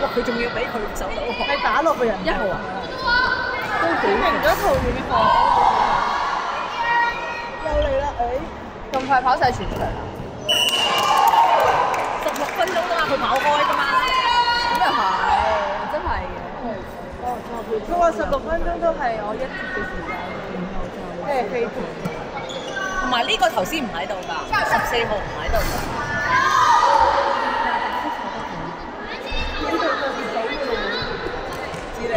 哇！佢仲要俾佢守到喎。係打落個人1號啊？都幾明咗桃園嘅防守。又嚟啦！咁快跑晒全場啦16分鐘啊，佢跑開㗎嘛。咁又係，真係嘅。佢話16分鐘都係我1節嘅時間，然後就即係飛盤。同埋呢個頭先唔喺度㗎，14號唔喺度㗎。知你係。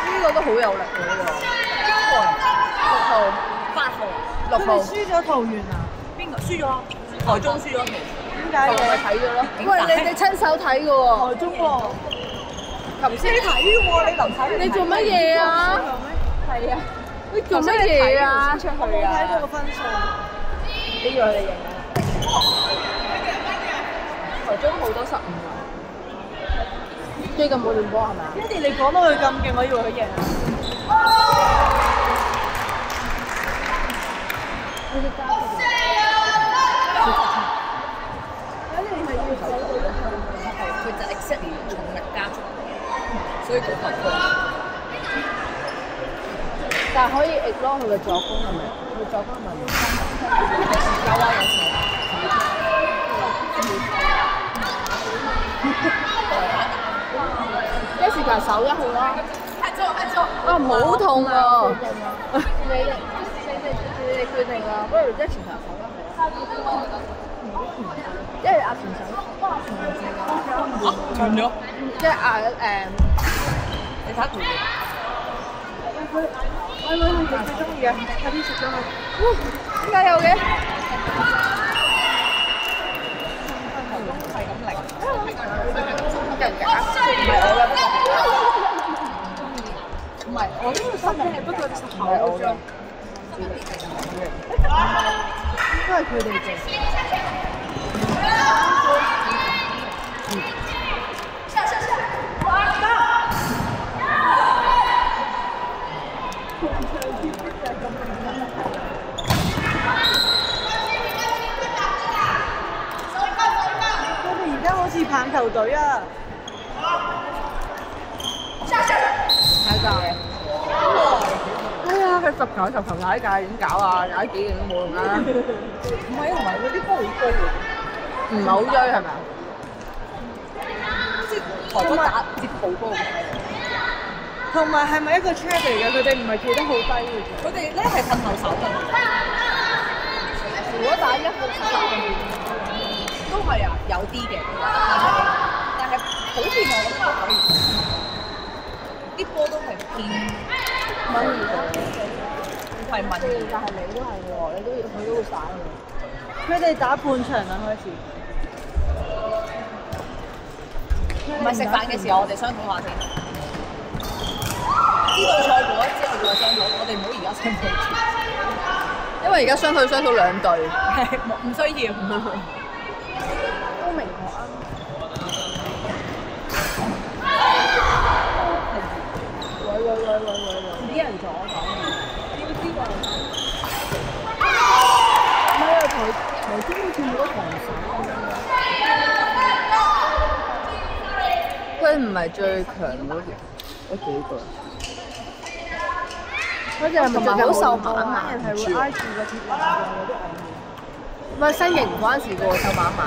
呢個都好有力喎呢個。6號、8號、6號。輸咗桃園啊？邊個輸咗？台中輸咗其實。點解嘅？我咪睇咗咯。喂，你親手睇嘅喎。台中喎。頭先你睇喎，你留睇。你做乜嘢啊？係啊。你做乜嘢啊？出去我冇睇到個分數。呢個你贏啦。台中好多失誤啊！最近冇練波係咪啊？爹哋，你講到佢咁勁，我以為佢贏。呢啲加速。佢就 exactly 重力加速，所以佢突破。但係可以 ignore 佢嘅助攻係咪？佢助攻係咪？有啊有時。Jessica 手1號啦。啊唔好痛啊！你決定啦，不如 Jessica 手1號。因為阿田手。斷咗。即係你睇佢。我最中意嘅，快啲食咗佢。點解有嘅？係咁嚟。唔係我呢個心係不過口啫。應該係佢哋嘅。而家好似棒球隊啊！踩界。哎呀，佢10球踩界點搞啊？踩幾勁都冇用啦。唔係啊，同埋嗰啲波好高嘅。唔係好追係咪啊？即係台灣打接步波。同埋係咪一個 check 嚟嘅？佢哋唔係企得好低嘅。佢哋咧係噴後手㗎。如果打1號都係啊，有啲嘅，但係普遍我覺得都可以。啲波都係偏敏儀係敏儀，但係你都係喎，佢都會散嘅。佢哋打半場啦開始。唔係食飯嘅時候，我哋商討下先。知道賽果之後再商討，我哋唔好而家商討住。因為而家雙退2隊，係唔需要。都明學啊！喂！啲人阻講嘅，要知道。唔係啊，台中好似冇得防守咁樣。佢唔係最強嗰幾個。佢哋係咪好瘦蜢蜢？人係會挨住個鐵欄嘅嗰啲外面。唔係身形唔關事嘅喎，瘦蜢蜢。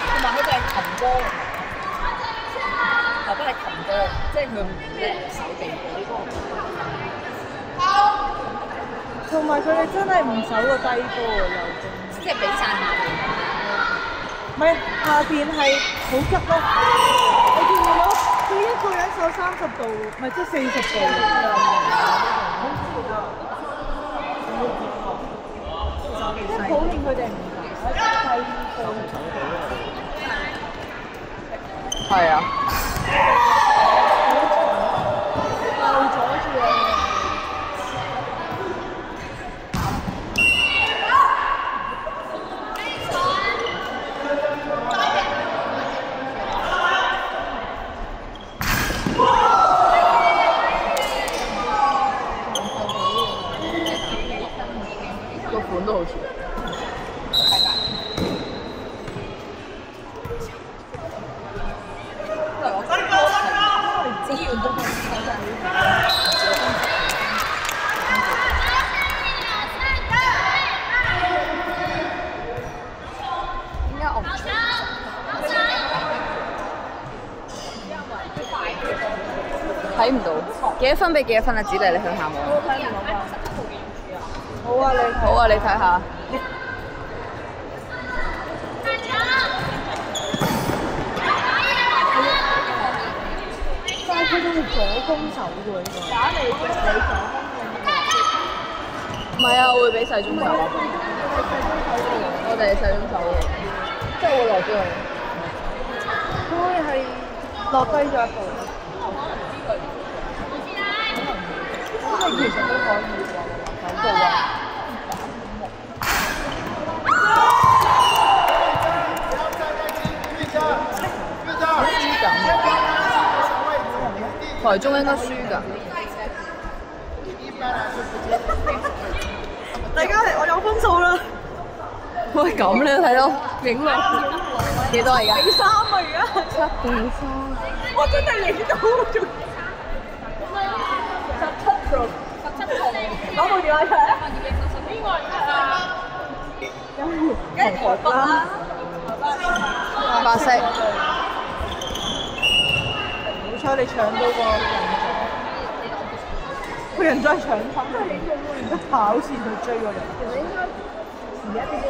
同埋佢哋係擒波嘅，頭不係擒波，即係佢唔叻手地嗰啲。同埋佢哋真係唔守個低波啊，又即係比晒下邊。唔係下邊係好急咯，你見唔見到？佢一個人守30度，唔係即係40度。即係普遍佢哋唔打低波。係啊。又阻住啊！個款都好似。係㗎。我真係只要都係點解我唔出？睇唔到幾多分俾幾多分啊？子麗，你去下我。睇唔到啊！好啊，你好啊，你睇下。但係佢都係左攻手嘅喎，呢個。打你左攻唔係啊，我會俾細中手。我哋係細中手喎，即係會落咗去。佢會係落低咗一步。咁你其實都可以手步啊。台中應該輸㗎。大家我有分數啦。喂，咁你都睇到影落幾多而家？比3啊而家。7-3。我真係影到仲。17部電話出嚟。邊個啊？梗係台北啦。白色。好彩你搶到個人再搶翻嚟，一跑線去追個人。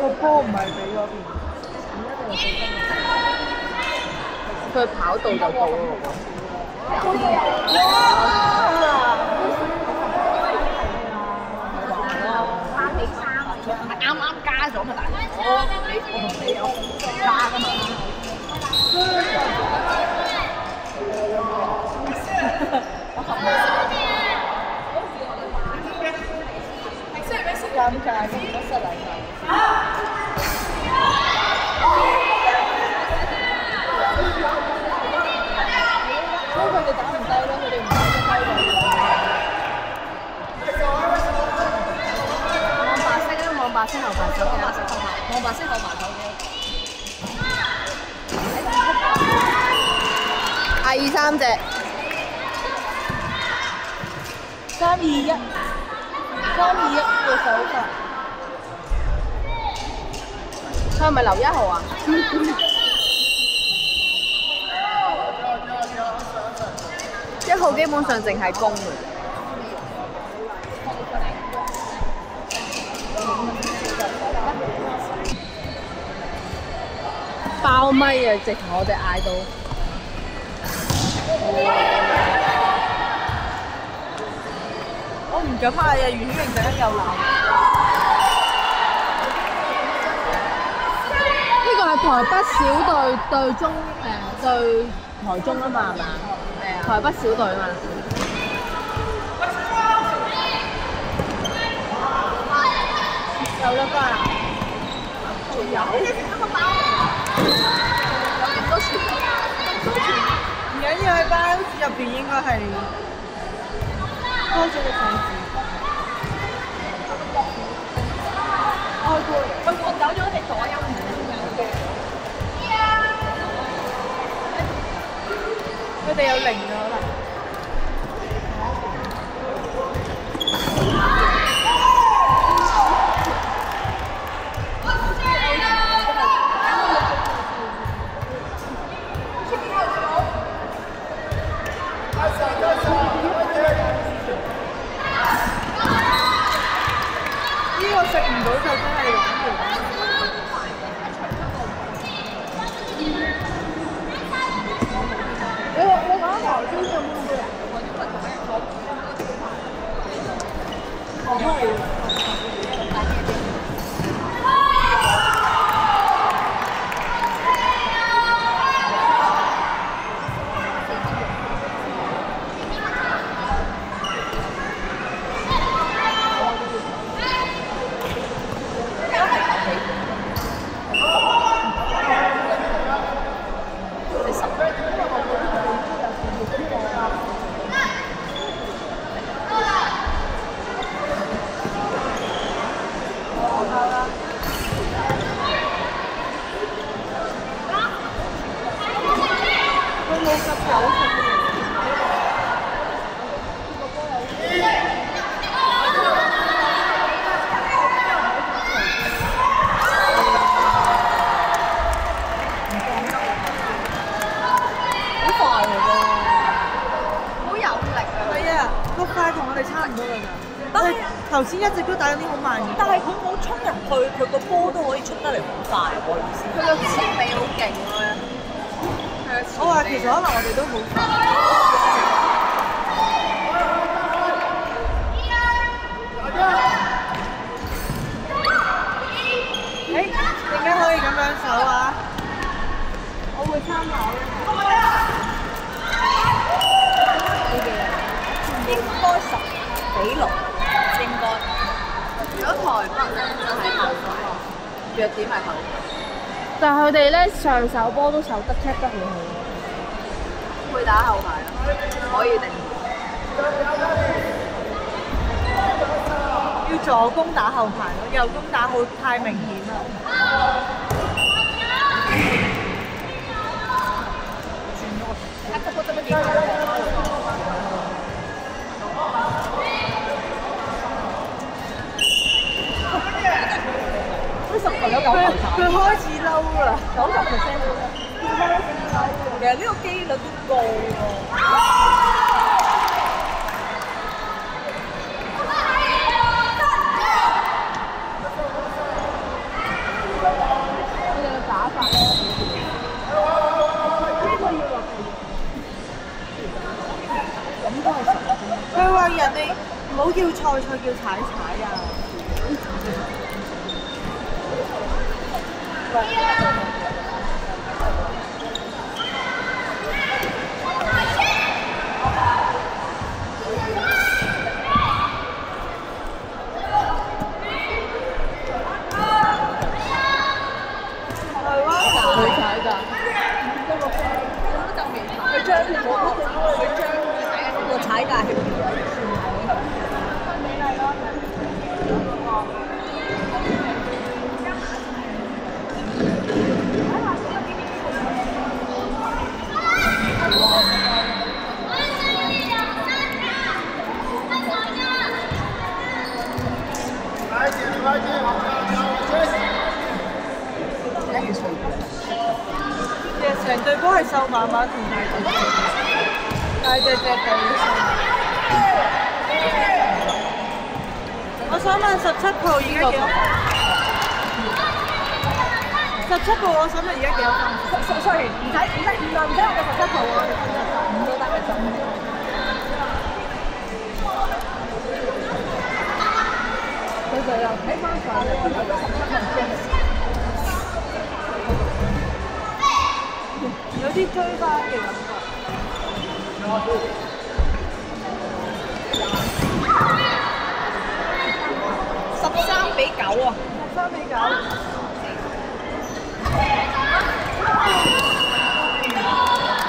個波唔係俾嗰邊，佢跑道就到咯。啱啱加咗嘛，大佬，我同你有加㗎嘛。尷尬，唔得失禮貌。所以佢哋打唔低咯，佢哋唔打得低㗎。望白色啊，望白色後排手嘅。望白色後排手嘅。2-3隻。3-2-1嘅手法。佢係咪留1號啊？1號基本上淨係攻嘅啫。爆咪啊！直頭我哋嗌到。我唔敢嗌啊！袁曉瑩陣間又鬧。呢個係台北小隊對中對台中啊嘛，係嘛？係啊。台北小隊啊嘛。有得翻啊！仲有。唔緊要，喺班入邊應該係開咗個手指。開過，我走咗隻左右唔同嘅。佢哋有0㗎可能。食唔到就真係玩完。你講頭先有冇嘅？我係。頭先一直都打緊啲好慢嘅，但係佢冇衝入去，佢個波都可以出得嚟好快，我意思。佢個前尾好勁啊！我話其實可能我哋都好快。點解可以咁樣手啊？我會參考嘅。應該10-6，應該。如果台北咧，就係後排，弱點係後排。但係佢哋咧上手波都守得 keep 得好好。會打後排咯，可以定。要助攻打後排咯，右攻打好太明顯啦。佢開始嬲啦90%都得。其實呢個機率都高喎。佢話人哋唔好叫菜菜，叫踩踩啊！個踩界係其實成隊波係瘦蜢蜢同大隻隻對手。我想問17號而家幾多？17號我想問而家幾多分？sorry，唔使我個17號啊，5都得嘅就。佢哋又睇翻上嚟，佢哋17分。有啲追翻嘅感覺。13-9啊！13-9。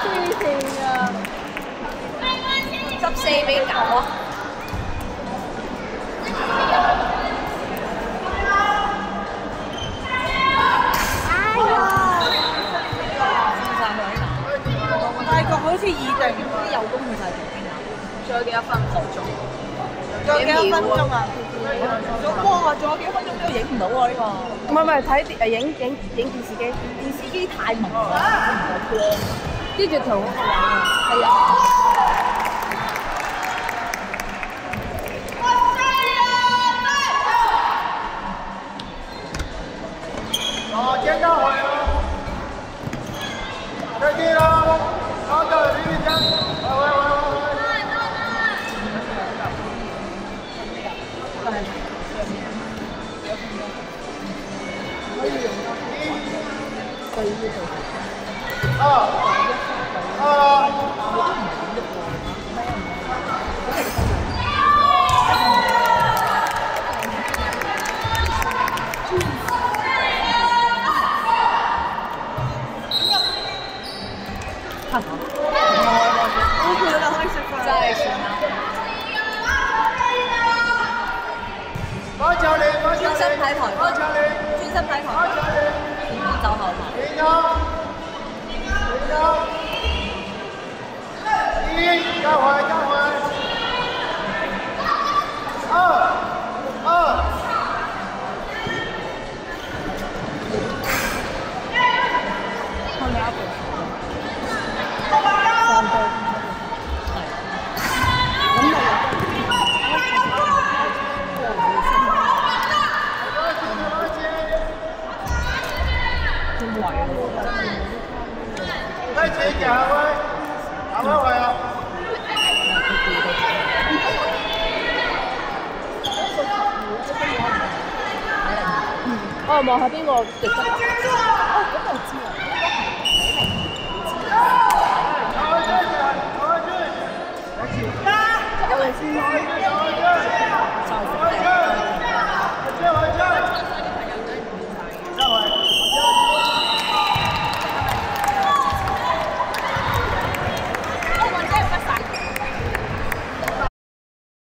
黐線啊！14-9啊！泰國好似已定啲右攻去晒左邊啊！仲有幾多分頭鐘？仲有幾多分鐘啊？哇！仲有幾多分鐘都影唔到喎呢個。唔係睇影電視機，電視機太朦啦，唔夠光。跟住圖係啊。好，接到回了。再见了，好的，李宇江，喂。真係算啦。專心睇台，專心睇台，唔好走後排。交回。隻下威，下威位啊！我望下邊個值得打。哦，咁我知啊，下威追住，下威追！因為先。